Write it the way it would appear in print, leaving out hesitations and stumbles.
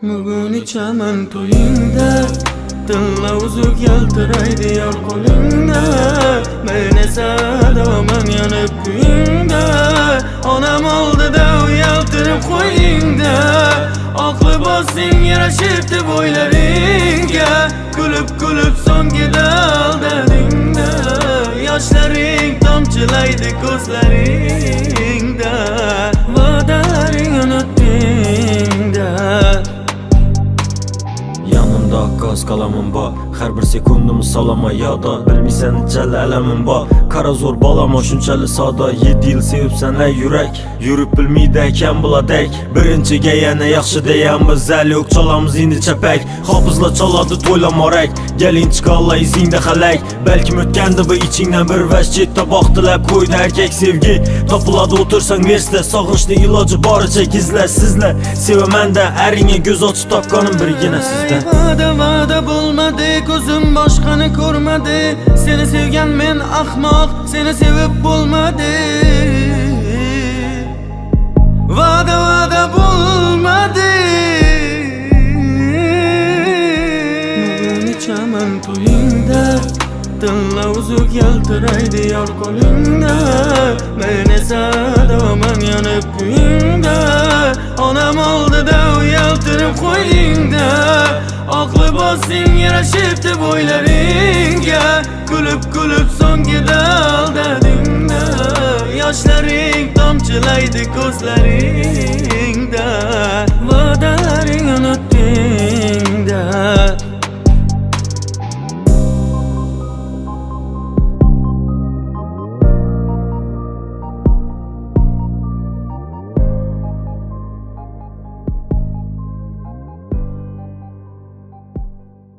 Bugun ichaman to'yingda, tilla uzuk yaltiraydi yor qo'lingda. Men esa doman yonib kuyingda, onam oldida uyaltirib qo'yingda. Oq libosing yarashibdi bo'ylaringga, kulib so'ngida aldadingda. Yoshlaring tomchilaydi ko'zlaringda, va'dalaring unutdingda. Yanımda gaz qalamım bor, har bir sekundim salama yoda. Bilmaysan nechala alamim bor, qara zo'r balama shunchali soda. 7 yil sevibsan ey yurak, yurib bilmaydi ekan buladek. Birinchiga yana yaxshi deyamiz, zalyoq chalamiz endi chapak. Hofizlar chaladi to'ylamorak, gelin chiqalla izingda xalak. Balkim o'tgandi bu ichingdan bir vash chetda boqtilab qo'ydi erkak sevgi. Topiladi o'tirsang versda, sog'inchning iloji boricha gizla sizlar. Sevaman-da aringga ko'z ochib topganim birgina sizda. Va'da bo'lmadi, ko'zim boshqani ko'rmadi. Seni sevgan men ahmoq, seni sevib bo'lmadi. Va'da bo'lmadi. Bugun ichaman to'yingda, tilla uzuk yaltiraydi yor qo'lingda. Men esa doman yonib kuyingda, onam oldida uyaltirib qo'yingda. Oq libosing yarashibdi bo'ylaringga, kulib so'ngida aldadingda. Yoshlaring tomchilaydi ko'zlaringda, va'dalaring unut